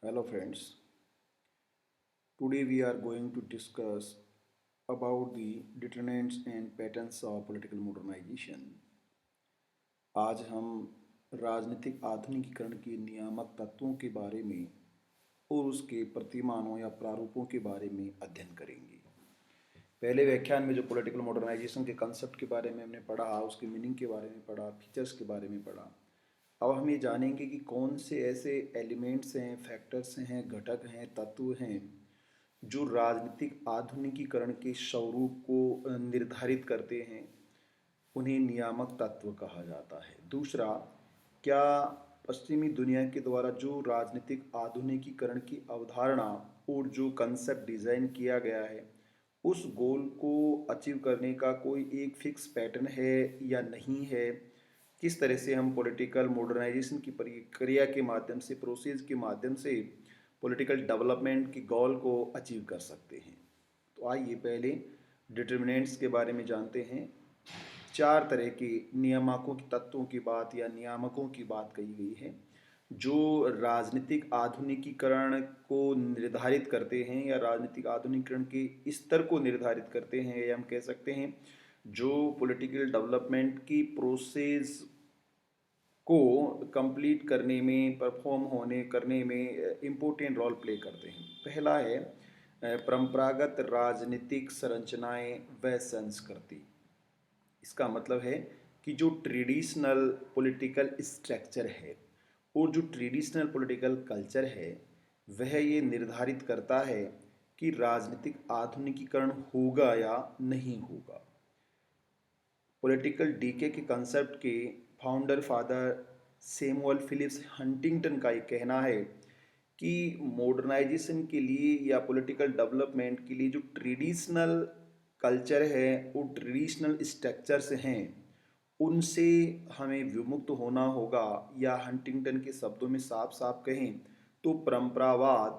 Hello friends, today we are going to discuss about the determinants and patterns of political modernization. आज हम राजनीतिक आधुनिकीकरण के नियामक तत्वों के बारे में और उसके प्रतिमानों या प्रारूपों के बारे में अध्ययन करेंगे। पहले व्याख्यान में जो पॉलिटिकल मॉडर्नाइजेशन के कंसेप्ट के बारे में हमने पढ़ा, उसके मीनिंग के बारे में पढ़ा, फीचर्स के बारे में पढ़ा। अब हम ये जानेंगे कि कौन से ऐसे एलिमेंट्स हैं, फैक्टर्स हैं, घटक हैं, तत्व हैं जो राजनीतिक आधुनिकीकरण के स्वरूप को निर्धारित करते हैं। उन्हें नियामक तत्व कहा जाता है। दूसरा, क्या पश्चिमी दुनिया के द्वारा जो राजनीतिक आधुनिकीकरण की अवधारणा और जो कंसेप्ट डिज़ाइन किया गया है, उस गोल को अचीव करने का कोई एक फिक्स पैटर्न है या नहीं है। किस तरह से हम पॉलिटिकल मॉडर्नाइजेशन की प्रक्रिया के माध्यम से, प्रोसेस के माध्यम से पॉलिटिकल डेवलपमेंट की गोल को अचीव कर सकते हैं। तो आइए पहले डिटर्मिनेंट्स के बारे में जानते हैं। चार तरह के नियामकों की तत्वों की बात या नियामकों की बात कही गई है जो राजनीतिक आधुनिकीकरण को निर्धारित करते हैं या राजनीतिक आधुनिकीकरण के स्तर को निर्धारित करते हैं, या हम कह सकते हैं जो पॉलिटिकल डेवलपमेंट की प्रोसेस को कंप्लीट करने में, परफॉर्म होने करने में इम्पोर्टेंट रोल प्ले करते हैं। पहला है परंपरागत राजनीतिक संरचनाएं व संस्कृति। इसका मतलब है कि जो ट्रेडिशनल पॉलिटिकल स्ट्रक्चर है और जो ट्रेडिशनल पॉलिटिकल कल्चर है, वह ये निर्धारित करता है कि राजनीतिक आधुनिकीकरण होगा या नहीं होगा। पॉलिटिकल डीके के कंसेप्ट के founder father Samuel Phillips Huntington का ये कहना है कि मॉडर्नाइजेशन के लिए या पॉलिटिकल डेवलपमेंट के लिए जो ट्रेडिशनल कल्चर है और ट्रेडिशनल स्ट्रक्चर्स हैं, उनसे हमें विमुक्त होना होगा, या हंटिंगटन के शब्दों में साफ साफ कहें तो परंपरावाद,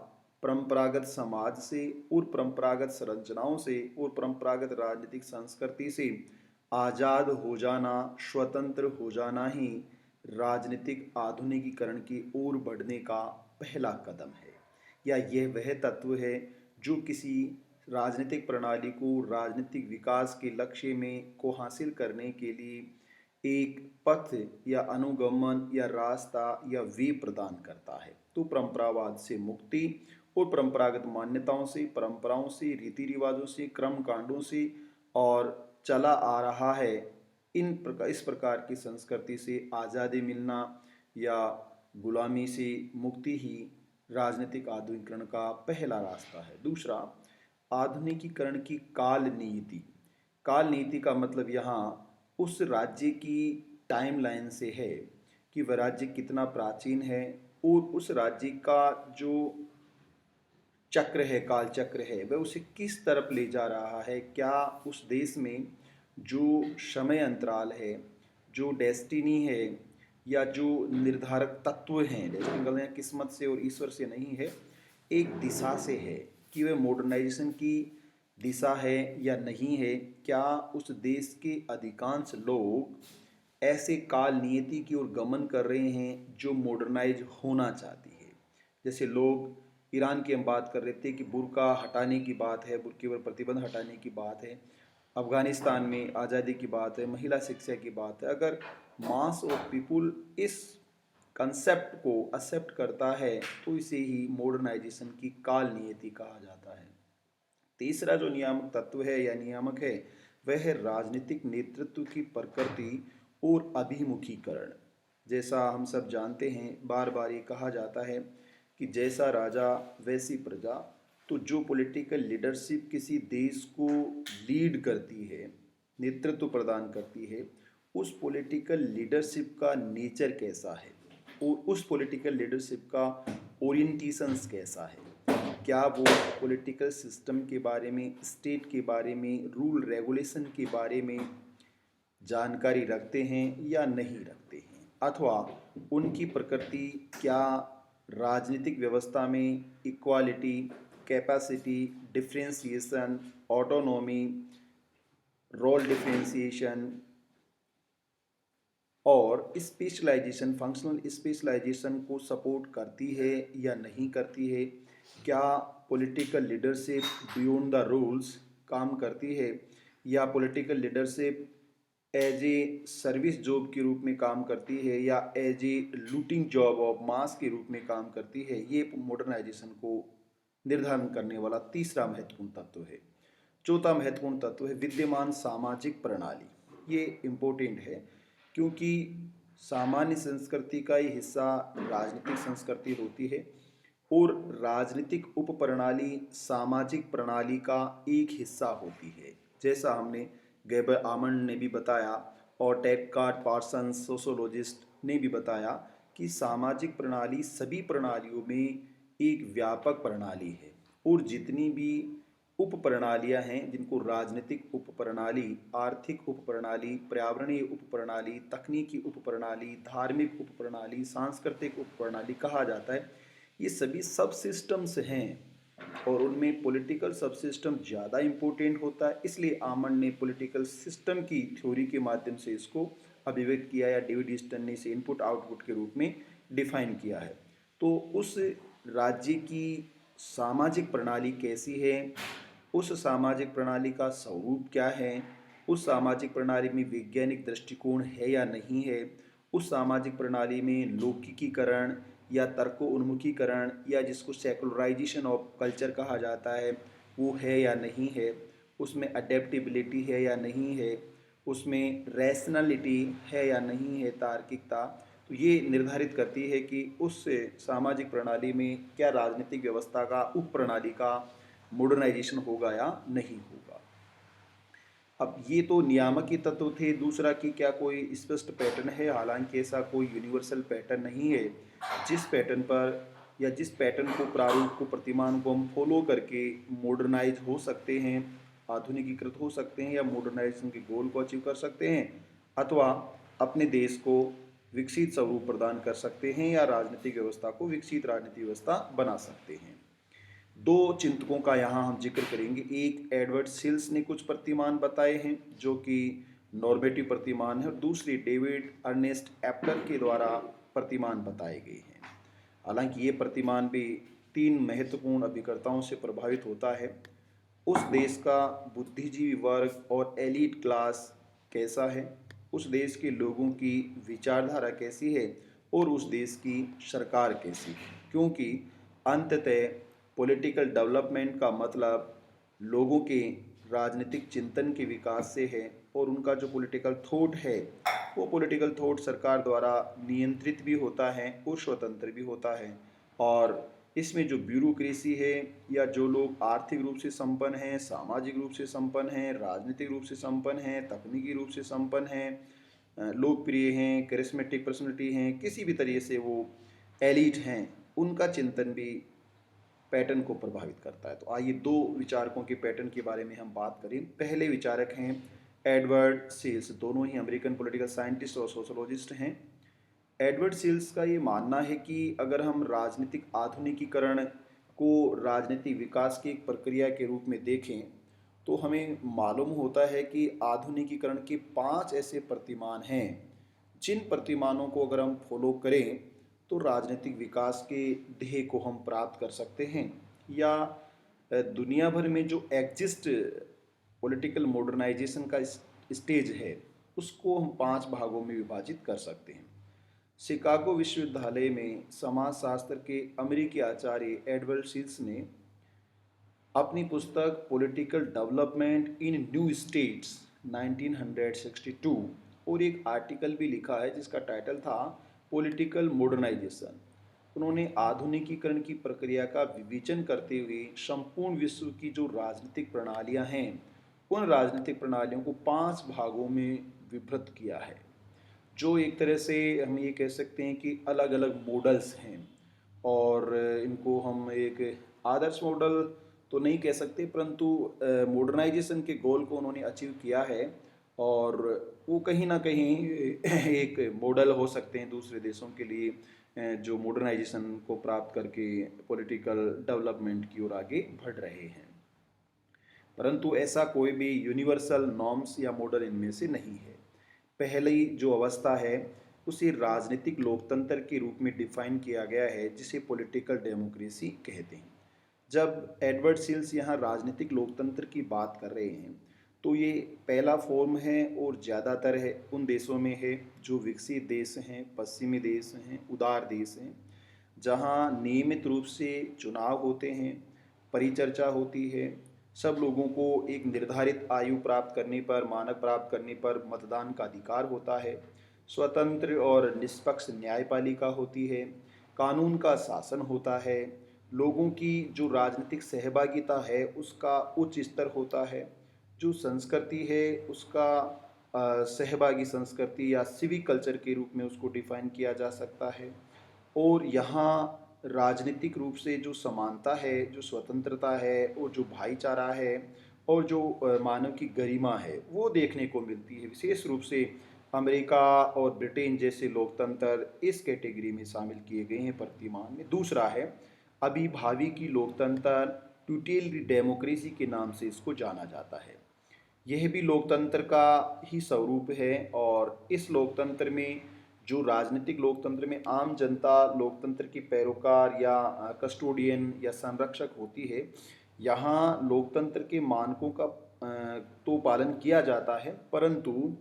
परंपरागत समाज से और परंपरागत संरचनाओं से और परंपरागत राजनीतिक संस्कृति से आज़ाद हो जाना, स्वतंत्र हो जाना ही राजनीतिक आधुनिकीकरण की ओर बढ़ने का पहला कदम है, या यह वह तत्व है जो किसी राजनीतिक प्रणाली को राजनीतिक विकास के लक्ष्य में को हासिल करने के लिए एक पथ या अनुगमन या रास्ता या वे प्रदान करता है। तो परंपरावाद से मुक्ति और परंपरागत मान्यताओं से, परंपराओं से, रीति रिवाजों से, क्रम कांडों से और चला आ रहा है इस प्रकार की संस्कृति से आज़ादी मिलना या गुलामी से मुक्ति ही राजनीतिक आधुनिकीकरण का पहला रास्ता है। दूसरा, आधुनिकीकरण की काल नीति। काल नीति का मतलब यहाँ उस राज्य की टाइमलाइन से है कि वह राज्य कितना प्राचीन है और उस राज्य का जो चक्र है, काल चक्र है, वह उसे किस तरफ ले जा रहा है। क्या उस देश में जो समय अंतराल है, जो डेस्टिनी है, या जो निर्धारक तत्व हैं, डेस्टिनी किस्मत से और ईश्वर से नहीं है, एक दिशा से है कि वह मॉडर्नाइजेशन की दिशा है या नहीं है। क्या उस देश के अधिकांश लोग ऐसे काल नियति की ओर गमन कर रहे हैं जो मॉडर्नाइज होना चाहती है। जैसे लोग ईरान की हम बात कर रहे थे कि बुर्का हटाने की बात है, बुर्के पर प्रतिबंध हटाने की बात है। अफगानिस्तान में आज़ादी की बात है, महिला शिक्षा की बात है। अगर मास ऑफ पीपुल इस कंसेप्ट को एक्सेप्ट करता है तो इसे ही मॉडर्नाइजेशन की काल नियति कहा जाता है। तीसरा जो नियामक तत्व है या नियामक है, वह है राजनीतिक नेतृत्व की प्रकृति और अभिमुखीकरण। जैसा हम सब जानते हैं, बार बार ये कहा जाता है कि जैसा राजा वैसी प्रजा। तो जो पॉलिटिकल लीडरशिप किसी देश को लीड करती है, नेतृत्व प्रदान करती है, उस पॉलिटिकल लीडरशिप का नेचर कैसा है और उस पॉलिटिकल लीडरशिप का ओरिएंटेशंस कैसा है। क्या वो पॉलिटिकल सिस्टम के बारे में, स्टेट के बारे में, रूल रेगुलेशन के बारे में जानकारी रखते हैं या नहीं रखते हैं, अथवा उनकी प्रकृति क्या राजनीतिक व्यवस्था में equality, capacity, differentiation, autonomy, role differentiation, और स्पेशलाइजेशन, फंक्शनल स्पेशलाइजेशन को सपोर्ट करती है या नहीं करती है? क्या political leadership beyond the rules काम करती है, या political leadership as a service job के रूप में काम करती है, या as a looting job of mass के रूप में काम करती है? ये मॉडर्नाइजेशन को निर्धारण करने वाला तीसरा महत्वपूर्ण तत्व है। चौथा महत्वपूर्ण तत्व है विद्यमान सामाजिक प्रणाली। ये इम्पोर्टेंट है क्योंकि सामान्य संस्कृति का ही हिस्सा राजनीतिक संस्कृति होती है, और राजनीतिक उपप्रणाली सामाजिक प्रणाली का एक हिस्सा होती है। जैसा हमने गैबर आमंड ने भी बताया और टेटकार्ट पार्सन्स सोशोलॉजिस्ट ने भी बताया कि सामाजिक प्रणाली सभी प्रणालियों में एक व्यापक प्रणाली है, और जितनी भी उप प्रणालियाँ हैं, जिनको राजनीतिक उप प्रणाली, आर्थिक उप प्रणाली, पर्यावरणीय उप प्रणाली, तकनीकी उप प्रणाली, धार्मिक उप प्रणाली, सांस्कृतिक उप प्रणाली कहा जाता है, ये सभी सब सिस्टम्स हैं, और उनमें पॉलिटिकल सब सिस्टम ज़्यादा इम्पोर्टेंट होता है। इसलिए आमंड ने पॉलिटिकल सिस्टम की थ्योरी के माध्यम से इसको अभिव्यक्त किया, या डेविड ईस्टन ने इसे इनपुट आउटपुट के रूप में डिफाइन किया है। तो उस राज्य की सामाजिक प्रणाली कैसी है, उस सामाजिक प्रणाली का स्वरूप क्या है, उस सामाजिक प्रणाली में वैज्ञानिक दृष्टिकोण है या नहीं है, उस सामाजिक प्रणाली में लौकिकीकरण या तर्कोन्मुखीकरण, या जिसको सेकुलराइजेशन ऑफ कल्चर कहा जाता है, वो है या नहीं है, उसमें अडेप्टिबिलिटी है या नहीं है, उसमें रैशनलिटी है या नहीं है, तार्किकता, तो ये निर्धारित करती है कि उस सामाजिक प्रणाली में क्या राजनीतिक व्यवस्था का, उप प्रणाली का मॉडर्नाइजेशन होगा या नहीं होगा। अब ये तो नियामक ही तत्व थे। दूसरा कि क्या कोई स्पष्ट पैटर्न है? हालांकि ऐसा कोई यूनिवर्सल पैटर्न नहीं है जिस पैटर्न पर, या जिस पैटर्न को, प्रारूप को, प्रतिमान को हम फॉलो करके मॉडर्नाइज हो सकते हैं, आधुनिकीकृत हो सकते हैं, या मॉडर्नाइजेशन के गोल को अचीव कर सकते हैं, अथवा अपने देश को विकसित स्वरूप प्रदान कर सकते हैं, या राजनीतिक व्यवस्था को विकसित राजनीतिक व्यवस्था बना सकते हैं। दो चिंतकों का यहाँ हम जिक्र करेंगे। एक, एडवर्ड सिल्स ने कुछ प्रतिमान बताए हैं जो कि नॉर्मेटिव प्रतिमान है, और दूसरे डेविड अर्नेस्ट एप्टर के द्वारा प्रतिमान बताए गए हैं। हालांकि ये प्रतिमान भी तीन महत्वपूर्ण अभिकर्ताओं से प्रभावित होता है। उस देश का बुद्धिजीवी वर्ग और एलीट क्लास कैसा है, उस देश के लोगों की विचारधारा कैसी है, और उस देश की सरकार कैसी है। क्योंकि अंततः पॉलिटिकल डेवलपमेंट का मतलब लोगों के राजनीतिक चिंतन के विकास से है, और उनका जो पॉलिटिकल थॉट है, वो पॉलिटिकल थॉट सरकार द्वारा नियंत्रित भी होता है और स्वतंत्र भी होता है। और इसमें जो ब्यूरोक्रेसी है, या जो लोग आर्थिक रूप से संपन्न हैं, सामाजिक रूप से संपन्न हैं, राजनीतिक रूप से संपन्न हैं, तकनीकी रूप से संपन्न हैं, लोकप्रिय हैं, करिश्मेटिक पर्सनैलिटी हैं, किसी भी तरीके से वो एलिट हैं, उनका चिंतन भी पैटर्न को प्रभावित करता है। तो आइए दो विचारकों के पैटर्न के बारे में हम बात करें। पहले विचारक हैं एडवर्ड सिल्स। दोनों ही अमेरिकन पॉलिटिकल साइंटिस्ट और सोशोलॉजिस्ट हैं। एडवर्ड सिल्स का ये मानना है कि अगर हम राजनीतिक आधुनिकीकरण को राजनीतिक विकास की एक प्रक्रिया के रूप में देखें, तो हमें मालूम होता है कि आधुनिकीकरण के 5 ऐसे प्रतिमान हैं जिन प्रतिमानों को अगर हम फॉलो करें तो राजनीतिक विकास के ध्येय को हम प्राप्त कर सकते हैं, या दुनिया भर में जो एग्जिस्ट पॉलिटिकल मॉडर्नाइजेशन का स्टेज है उसको हम 5 भागों में विभाजित कर सकते हैं। शिकागो विश्वविद्यालय में समाजशास्त्र के अमेरिकी आचार्य एडवर्ड सिल्स ने अपनी पुस्तक political development in new states 1962 और एक आर्टिकल भी लिखा है जिसका टाइटल था पॉलिटिकल मॉडर्नाइजेशन। उन्होंने आधुनिकीकरण की प्रक्रिया का विवेचन करते हुए संपूर्ण विश्व की जो राजनीतिक प्रणालियां हैं, उन राजनीतिक प्रणालियों को 5 भागों में विभक्त किया है, जो एक तरह से हम ये कह सकते हैं कि अलग अलग मॉडल्स हैं। और इनको हम एक आदर्श मॉडल तो नहीं कह सकते, परंतु मॉडर्नाइजेशन के गोल को उन्होंने अचीव किया है, और वो कहीं ना कहीं एक मॉडल हो सकते हैं दूसरे देशों के लिए, जो मॉडर्नाइजेशन को प्राप्त करके पॉलिटिकल डेवलपमेंट की ओर आगे बढ़ रहे हैं। परंतु ऐसा कोई भी यूनिवर्सल नॉर्म्स या मॉडल इनमें से नहीं है। पहली जो अवस्था है उसे राजनीतिक लोकतंत्र के रूप में डिफाइन किया गया है, जिसे पॉलिटिकल डेमोक्रेसी कहते हैं। जब एडवर्ड सिल्स यहाँ राजनीतिक लोकतंत्र की बात कर रहे हैं तो ये पहला फॉर्म है और ज़्यादातर है उन देशों में है जो विकसित देश हैं, पश्चिमी देश हैं, उदार देश हैं, जहाँ नियमित रूप से चुनाव होते हैं, परिचर्चा होती है, सब लोगों को एक निर्धारित आयु प्राप्त करने पर, मानक प्राप्त करने पर मतदान का अधिकार होता है, स्वतंत्र और निष्पक्ष न्यायपालिका होती है, कानून का शासन होता है, लोगों की जो राजनीतिक सहभागिता है उसका उच्च स्तर होता है, जो संस्कृति है उसका सहभागी संस्कृति या सिविक कल्चर के रूप में उसको डिफाइन किया जा सकता है। और यहाँ राजनीतिक रूप से जो समानता है, जो स्वतंत्रता है और जो भाईचारा है और जो मानव की गरिमा है वो देखने को मिलती है। विशेष रूप से अमेरिका और ब्रिटेन जैसे लोकतंत्र इस कैटेगरी में शामिल किए गए हैं वर्तमान में। दूसरा है अभिभावी की लोकतंत्र, ट्यूटेलरी डेमोक्रेसी के नाम से इसको जाना जाता है। यह भी लोकतंत्र का ही स्वरूप है और इस लोकतंत्र में जो राजनीतिक लोकतंत्र में आम जनता लोकतंत्र की पैरोकार या कस्टोडियन या संरक्षक होती है, यहाँ लोकतंत्र के मानकों का तो पालन किया जाता है, परंतु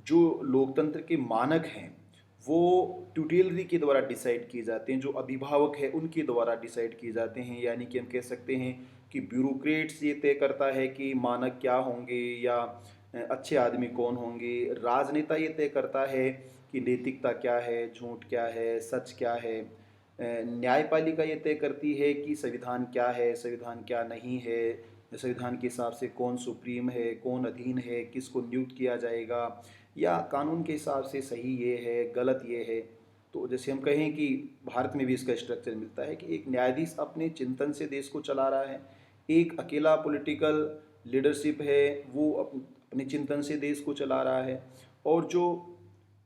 जो लोकतंत्र के मानक हैं वो ट्यूटेलरी के द्वारा डिसाइड किए जाते हैं, जो अभिभावक है उनके द्वारा डिसाइड किए जाते हैं। यानी कि हम कह सकते हैं कि ब्यूरोक्रेट्स ये तय करता है कि मानक क्या होंगे या अच्छे आदमी कौन होंगे, राजनेता ये तय करता है कि नैतिकता क्या है, झूठ क्या है, सच क्या है, न्यायपालिका ये तय करती है कि संविधान क्या है, संविधान क्या नहीं है, संविधान के हिसाब से कौन सुप्रीम है, कौन अधीन है, किसको नियुक्त किया जाएगा, या कानून के हिसाब से सही ये है, गलत ये है। तो जैसे हम कहें कि भारत में भी इसका स्ट्रक्चर मिलता है कि एक न्यायाधीश अपने चिंतन से देश को चला रहा है, एक अकेला पॉलिटिकल लीडरशिप है वो अपने चिंतन से देश को चला रहा है, और जो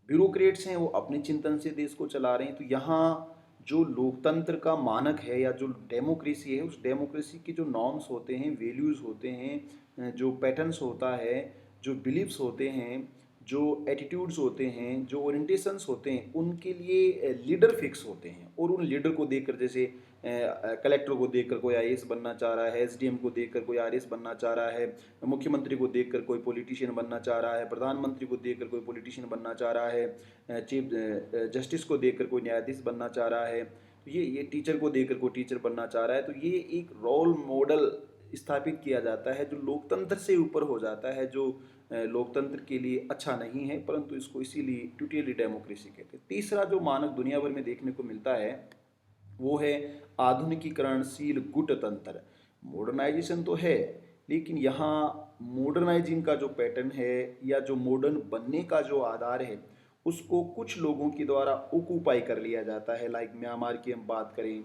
ब्यूरोक्रेट्स हैं वो अपने चिंतन से देश को चला रहे हैं। तो यहाँ जो लोकतंत्र का मानक है या जो डेमोक्रेसी है, उस डेमोक्रेसी के जो नॉर्म्स होते हैं, वैल्यूज़ होते हैं, जो पैटर्न्स होता है, जो बिलीव्स होते हैं, जो एटीट्यूड्स होते हैं, जो ओरिएंटेशंस होते हैं, उनके लिए लीडर फिक्स होते हैं। और उन लीडर को देखकर, जैसे कलेक्टर को देखकर कोई आईएएस बनना चाह रहा है, एसडीएम को देखकर कोई आरएएस बनना चाह रहा है, मुख्यमंत्री को देखकर कोई पॉलिटिशियन बनना चाह रहा है, प्रधानमंत्री को देखकर कोई पॉलिटिशियन बनना चाह रहा है, चीफ जस्टिस को देखकर कोई न्यायाधीश बनना चाह रहा है, तो ये टीचर को देखकर कोई टीचर बनना चाह रहा है। तो ये एक रोल मॉडल स्थापित किया जाता है जो लोकतंत्र से ऊपर हो जाता है, जो लोकतंत्र के लिए अच्छा नहीं है, परंतु इसको इसीलिए ट्यूटोरियल डेमोक्रेसी कहते हैं। तीसरा जो मानक दुनिया भर में देखने को मिलता है वो है आधुनिकीकरणशील गुटतंत्र। मॉडर्नाइजेशन तो है, लेकिन यहाँ मॉडर्नाइजिंग का जो पैटर्न है या जो मॉडर्न बनने का जो आधार है उसको कुछ लोगों के द्वारा ऑक्यूपाई कर लिया जाता है। लाइक म्यांमार की हम बात करें,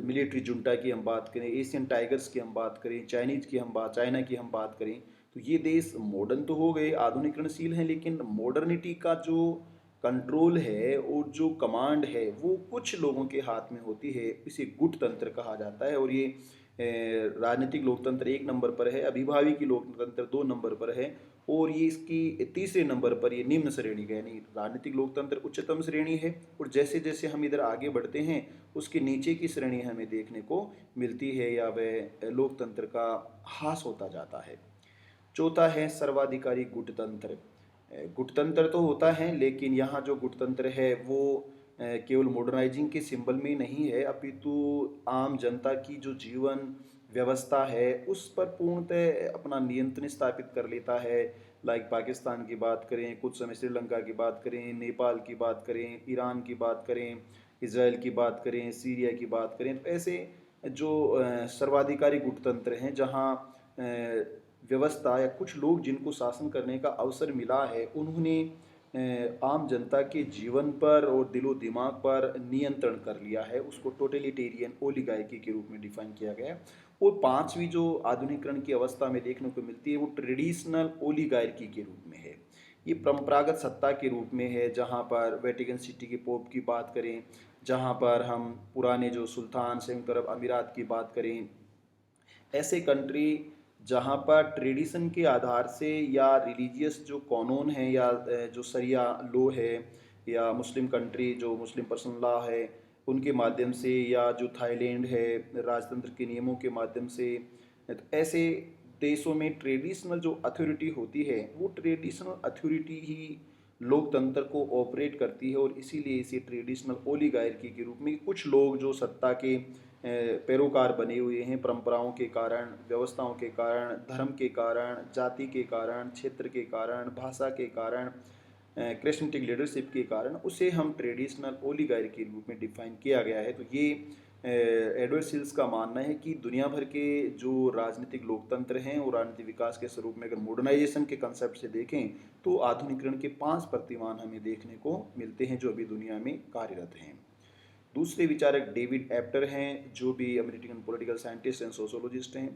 मिलिट्री जुंटा की हम बात करें, एशियन टाइगर्स की हम बात करें, चाइना की हम बात करें, तो ये देश मॉडर्न तो हो गए, आधुनिकरणशील हैं, लेकिन मॉडर्निटी का जो कंट्रोल है और जो कमांड है वो कुछ लोगों के हाथ में होती है। इसे गुटतंत्र कहा जाता है। और ये राजनीतिक लोकतंत्र 1 नंबर पर है, अभिभावी की लोकतंत्र 2 नंबर पर है, और ये इसकी तीसरे नंबर पर ये निम्न श्रेणी का, यानी राजनीतिक लोकतंत्र उच्चतम श्रेणी है, और जैसे जैसे हम इधर आगे बढ़ते हैं उसके नीचे की श्रेणी हमें देखने को मिलती है या वह लोकतंत्र का ह्रास होता जाता है। चौथा है सर्वाधिकारी गुटतंत्र। गुटतंत्र तो होता है, लेकिन यहाँ जो गुटतंत्र है वो केवल मॉडर्नाइजिंग के सिंबल में नहीं है, अपितु आम जनता की जो जीवन व्यवस्था है उस पर पूर्णतः अपना नियंत्रण स्थापित कर लेता है। लाइक पाकिस्तान की बात करें, कुछ समय श्रीलंका की बात करें, नेपाल की बात करें, ईरान की बात करें, इसराइल की बात करें, सीरिया की बात करें, तो ऐसे जो सर्वाधिकारी गुटतंत्र हैं जहाँ व्यवस्था या कुछ लोग जिनको शासन करने का अवसर मिला है उन्होंने आम जनता के जीवन पर और दिलो दिमाग पर नियंत्रण कर लिया है, उसको टोटलिटेरियन ओलिगार्की के रूप में डिफाइन किया गया है। और पांचवी जो आधुनिकरण की अवस्था में देखने को मिलती है वो ट्रेडिशनल ओलिगार्की के रूप में है। ये परंपरागत सत्ता के रूप में है, जहाँ पर वेटिकन सिटी के पोप की बात करें, जहाँ पर हम पुराने जो सुल्तान संयुक्त अरब अमीरात की बात करें, ऐसे कंट्री जहाँ पर ट्रेडिशन के आधार से या रिलीजियस जो कानून है या जो शरिया लॉ है या मुस्लिम कंट्री जो मुस्लिम पर्सनल लॉ है उनके माध्यम से या जो थाईलैंड है राजतंत्र के नियमों के माध्यम से, तो ऐसे देशों में ट्रेडिशनल जो अथॉरिटी होती है वो ट्रेडिशनल अथॉरिटी ही लोकतंत्र को ऑपरेट करती है। और इसीलिए इसे ट्रेडिशनल ओलिगार्की के रूप में कुछ लोग जो सत्ता के पैरोकार बने हुए हैं परंपराओं के कारण, व्यवस्थाओं के कारण, धर्म के कारण, जाति के कारण, क्षेत्र के कारण, भाषा के कारण, करिस्मेटिक लीडरशिप के कारण, उसे हम ट्रेडिशनल ओलिगार्की के रूप में डिफाइन किया गया है। तो ये एडवर्ड सिल्स का मानना है कि दुनिया भर के जो राजनीतिक लोकतंत्र हैं और राजनीतिक विकास के स्वरूप में अगर मॉडर्नाइजेशन के कंसेप्ट से देखें तो आधुनिकीकरण के 5 प्रतिमान हमें देखने को मिलते हैं जो अभी दुनिया में कार्यरत हैं। दूसरे विचारक डेविड एप्टर हैं जो भी American political scientist and sociologist हैं।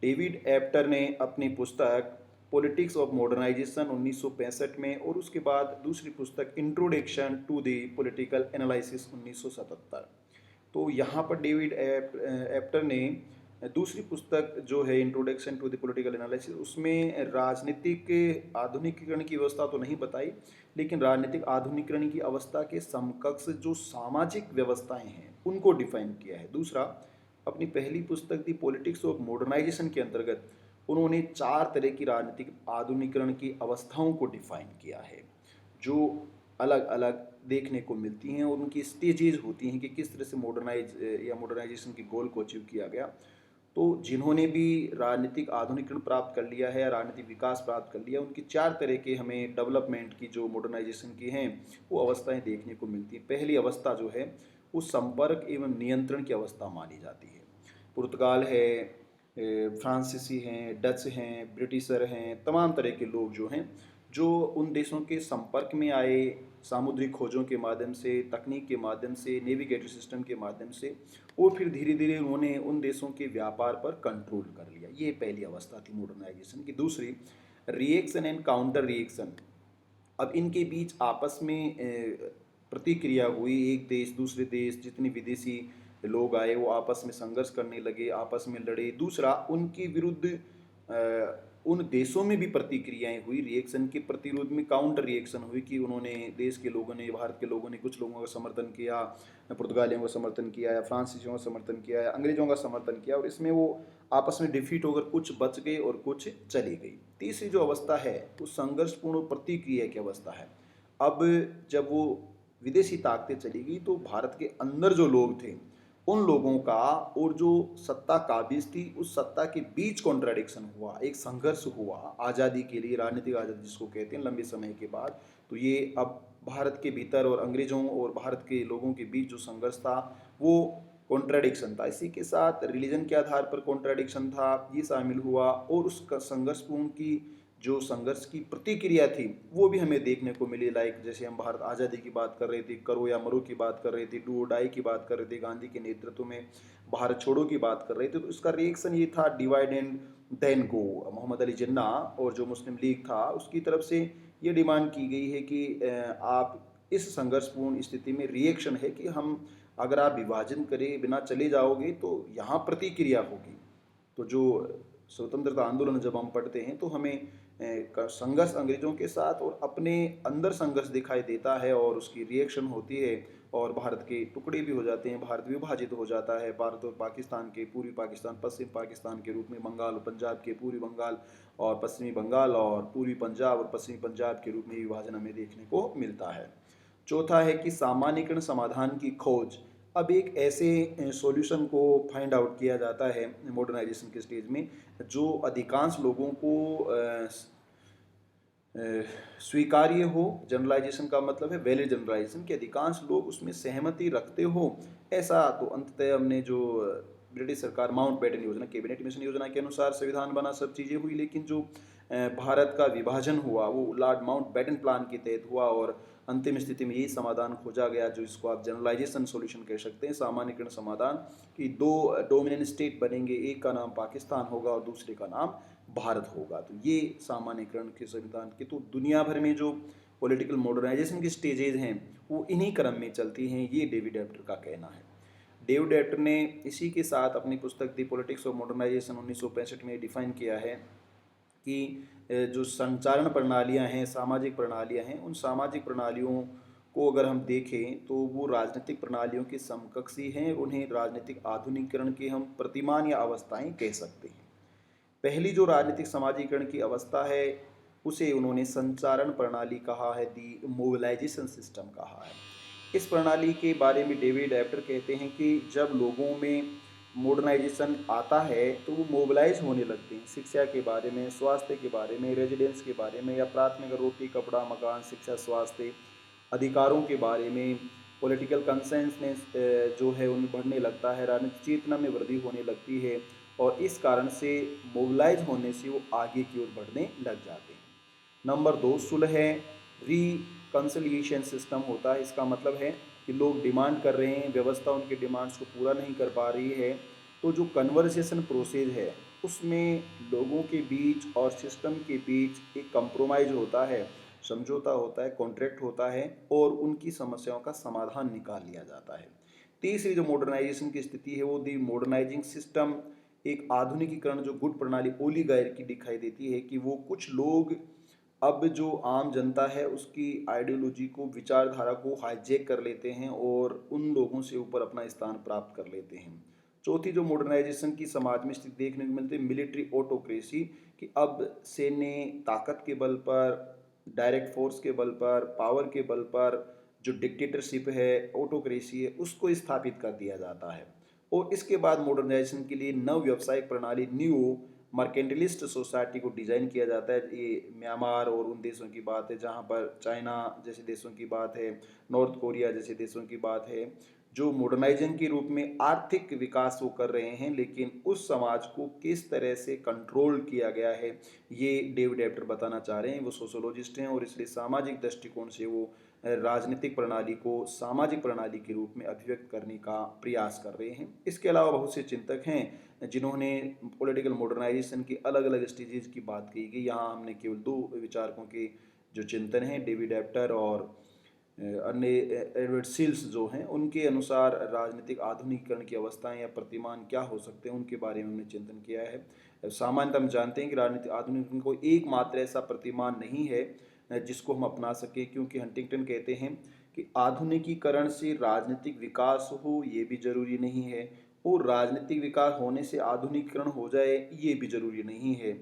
डेविड एप्टर ने अपनी पुस्तक पॉलिटिक्स ऑफ मॉडर्नाइजेशन 1965 में और उसके बाद दूसरी पुस्तक introduction to the political analysis 1977, तो यहाँ पर डेविड एप्टर ने दूसरी पुस्तक जो है introduction to the political analysis उसमें राजनीतिक आधुनिकीकरण की व्यवस्था तो नहीं बताई, लेकिन राजनीतिक आधुनिकीकरण की अवस्था के समकक्ष जो सामाजिक व्यवस्थाएं हैं उनको डिफाइन किया है। दूसरा, अपनी पहली पुस्तक दी पॉलिटिक्स ऑफ मॉडर्नाइजेशन के अंतर्गत उन्होंने 4 तरह की राजनीतिक आधुनिकीकरण की अवस्थाओं को डिफाइन किया है जो अलग अलग देखने को मिलती हैं और उनकी स्टेजेज होती हैं कि किस तरह से मॉडर्नाइजेशन के गोल को अचीव किया गया। तो जिन्होंने भी राजनीतिक आधुनिकीकरण प्राप्त कर लिया है, राजनीतिक विकास प्राप्त कर लिया, उनकी 4 तरह के हमें डेवलपमेंट की जो मॉडर्नाइजेशन की हैं वो अवस्थाएं देखने को मिलती हैं। पहली अवस्था जो है वो संपर्क एवं नियंत्रण की अवस्था मानी जाती है। पुर्तगाल है, फ्रांसीसी हैं, डच हैं, ब्रिटिशर हैं, तमाम तरह के लोग जो हैं जो उन देशों के संपर्क में आए सामुद्रिक खोजों के माध्यम से, तकनीक के माध्यम से, नेविगेटरी सिस्टम के माध्यम से, और फिर धीरे धीरे उन्होंने उन देशों के व्यापार पर कंट्रोल कर लिया। ये पहली अवस्था थी मॉडर्नाइजेशन की। दूसरी, रिएक्शन एंड काउंटर रिएक्शन। अब इनके बीच आपस में प्रतिक्रिया हुई, एक देश दूसरे देश जितने विदेशी लोग आए वो आपस में संघर्ष करने लगे, आपस में लड़े। दूसरा, उनके विरुद्ध उन देशों में भी प्रतिक्रियाएं हुई, रिएक्शन के प्रतिरोध में काउंटर रिएक्शन हुई कि उन्होंने देश के लोगों ने, भारत के लोगों ने कुछ लोगों का समर्थन किया, पुर्तगालियों का समर्थन किया या फ्रांसीसियों का समर्थन किया या अंग्रेजों का समर्थन किया, और इसमें वो आपस में डिफीट होकर कुछ बच गए और कुछ चली गई। तीसरी जो अवस्था है वो संघर्षपूर्ण प्रतिक्रिया की अवस्था है। अब जब वो विदेशी ताकतें चली गई तो भारत के अंदर जो लोग थे उन लोगों का और जो सत्ता काबिज थी उस सत्ता के बीच कॉन्ट्राडिक्शन हुआ, एक संघर्ष हुआ आज़ादी के लिए, राजनीतिक आज़ादी जिसको कहते हैं, लंबे समय के बाद। तो ये अब भारत के भीतर और अंग्रेजों और भारत के लोगों के बीच जो संघर्ष था वो कॉन्ट्राडिक्शन था। इसी के साथ रिलीजन के आधार पर कॉन्ट्राडिक्शन था, ये शामिल हुआ, और उस संघर्षपूर्ण की जो संघर्ष की प्रतिक्रिया थी वो भी हमें देखने को मिली। लाइक जैसे हम भारत आज़ादी की बात कर रहे थे, करो या मरो की बात कर रहे थे, डू और डाई की बात कर रहे थे, गांधी के नेतृत्व में भारत छोड़ो की बात कर रहे थे, तो उसका रिएक्शन ये था divide and then go. Mohammad Ali Jinnah और जो मुस्लिम लीग था उसकी तरफ से ये डिमांड की गई है कि आप इस संघर्षपूर्ण स्थिति में रिएक्शन है कि हम, अगर आप विभाजन करे बिना चले जाओगे तो यहाँ प्रतिक्रिया होगी। तो जो स्वतंत्रता आंदोलन जब हम पढ़ते हैं तो हमें संघर्ष अंग्रेजों के साथ और अपने अंदर संघर्ष दिखाई देता है और उसकी रिएक्शन होती है और भारत के टुकड़े भी हो जाते हैं, भारत विभाजित हो जाता है। भारत और पाकिस्तान के, पूर्वी पाकिस्तान पश्चिम पाकिस्तान के रूप में, बंगाल और पंजाब के, पूर्वी बंगाल और पश्चिमी बंगाल और पूर्वी पंजाब और पश्चिमी पंजाब के रूप में विभाजन हमें देखने को मिलता है। चौथा है कि सामान्यीकरण समाधान की खोज। अब एक ऐसे सॉल्यूशन को फाइंड आउट किया जाता है मॉडर्नाइजेशन के स्टेज में जो अधिकांश लोगों को स्वीकार्य हो। जनरलाइजेशन का मतलब है वैलिड जनरलाइजेशन, कि अधिकांश लोग उसमें सहमति रखते हो। ऐसा तो अंततः हमने जो ब्रिटिश सरकार माउंटबेटन योजना, कैबिनेट मिशन योजना के अनुसार संविधान बना, सब चीज़ें हुई, लेकिन जो भारत का विभाजन हुआ वो लॉर्ड माउंटबेटन प्लान के तहत हुआ और अंतिम स्थिति में यही समाधान खोजा गया जो इसको आप जनरलाइजेशन सॉल्यूशन कह सकते हैं, सामान्यीकरण समाधान, कि 2 डोमिनियन स्टेट बनेंगे, एक का नाम पाकिस्तान होगा और दूसरे का नाम भारत होगा। तो ये सामान्यीकरण के संविधान के, तो दुनिया भर में जो पॉलिटिकल मॉडर्नाइजेशन की स्टेजेज हैं वो इन्हीं क्रम में चलती हैं, ये डेविड एप्टर का कहना है। डेविड एब्टर ने इसी के साथ अपनी पुस्तक दी पॉलिटिक्स ऑफ मॉडर्नाइजेशन 1965 में डिफाइन किया है कि जो संचारण प्रणालियां हैं, सामाजिक प्रणालियां हैं, उन सामाजिक प्रणालियों को अगर हम देखें तो वो राजनीतिक प्रणालियों के समकक्षी हैं। उन्हें राजनीतिक आधुनिकीकरण की हम प्रतिमान या अवस्थाएं कह सकते हैं। पहली जो राजनीतिक समाजीकरण की अवस्था है उसे उन्होंने संचारण प्रणाली कहा है, दी मोबिलाइजेशन सिस्टम कहा है। इस प्रणाली के बारे में डेविड एब्टर कहते हैं कि जब लोगों में मॉडर्नाइजेशन आता है तो वो मोबिलाइज होने लगते हैं शिक्षा के बारे में, स्वास्थ्य के बारे में, रेजिडेंस के बारे में, या प्राथमिक रोटी कपड़ा मकान शिक्षा स्वास्थ्य अधिकारों के बारे में। पॉलिटिकल कंसेंसनेस जो है उनमें बढ़ने लगता है, राजनीतिक चेतना में वृद्धि होने लगती है, और इस कारण से मोबिलाइज होने से वो आगे की ओर बढ़ने लग जाते हैं। नंबर 2 सुलह रिकंसिलिएशन सिस्टम होता है। इसका मतलब है कि लोग डिमांड कर रहे हैं, व्यवस्था उनके डिमांड्स को पूरा नहीं कर पा रही है, तो जो कन्वर्सेशन प्रोसेस है उसमें लोगों के बीच और सिस्टम के बीच एक कंप्रोमाइज होता है, समझौता होता है, कॉन्ट्रैक्ट होता है, और उनकी समस्याओं का समाधान निकाल लिया जाता है। तीसरी जो मॉडर्नाइजेशन की स्थिति है वो दी मॉडर्नाइजिंग सिस्टम, एक आधुनिकीकरण जो गुट प्रणाली ओलीगायर की दिखाई देती है कि वो कुछ लोग अब जो आम जनता है उसकी आइडियोलॉजी को, विचारधारा को हाईजैक कर लेते हैं और उन लोगों से ऊपर अपना स्थान प्राप्त कर लेते हैं। चौथी जो मॉडर्नाइजेशन की समाज में स्थिति देखने को मिलती है, मिलिट्री ऑटोक्रेसी, कि अब सैन्य ताकत के बल पर, डायरेक्ट फोर्स के बल पर, पावर के बल पर जो डिक्टेटरशिप है, ऑटोक्रेसी है, उसको स्थापित कर दिया जाता है। और इसके बाद मॉडर्नाइजेशन के लिए नव व्यावसायिक प्रणाली, न्यू मर्केंटलिस्ट सोसाइटी को डिज़ाइन किया जाता है। ये म्यांमार और उन देशों की बात है जहाँ पर चाइना जैसे देशों की बात है, नॉर्थ कोरिया जैसे देशों की बात है, जो मॉडर्नाइजेशन के रूप में आर्थिक विकास वो कर रहे हैं, लेकिन उस समाज को किस तरह से कंट्रोल किया गया है ये डेविड एब्टर बताना चाह रहे हैं। वो सोशोलॉजिस्ट हैं और इसलिए सामाजिक दृष्टिकोण से वो राजनीतिक प्रणाली को सामाजिक प्रणाली के रूप में अभिव्यक्त करने का प्रयास कर रहे हैं। इसके अलावा बहुत से चिंतक हैं जिन्होंने पॉलिटिकल मॉडर्नाइजेशन की अलग अलग स्टेजेस की बात की गई। यहाँ हमने केवल 2 विचारकों के जो चिंतन हैं, डेविड एब्टर और अन्य एडवर्ड सिल्स जो हैं, उनके अनुसार राजनीतिक आधुनिकीकरण की अवस्थाएं या प्रतिमान क्या हो सकते हैं उनके बारे में हमने चिंतन किया है। सामान्यतः हम जानते हैं कि राजनीतिक आधुनिकीकरण को एकमात्र ऐसा प्रतिमान नहीं है जिसको हम अपना सके, क्योंकि हंटिंगटन कहते हैं कि आधुनिकीकरण से राजनीतिक विकास हो ये भी जरूरी नहीं है, और राजनीतिक विकास होने से आधुनिकीकरण हो जाए ये भी जरूरी नहीं है।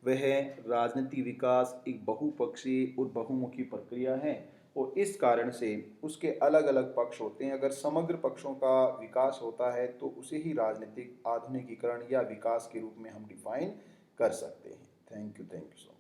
वह राजनीतिक विकास एक बहुपक्षीय और बहुमुखी प्रक्रिया है, और इस कारण से उसके अलग अलग पक्ष होते हैं। अगर समग्र पक्षों का विकास होता है तो उसे ही राजनीतिक आधुनिकीकरण या विकास के रूप में हम डिफाइन कर सकते हैं। Thank you so much.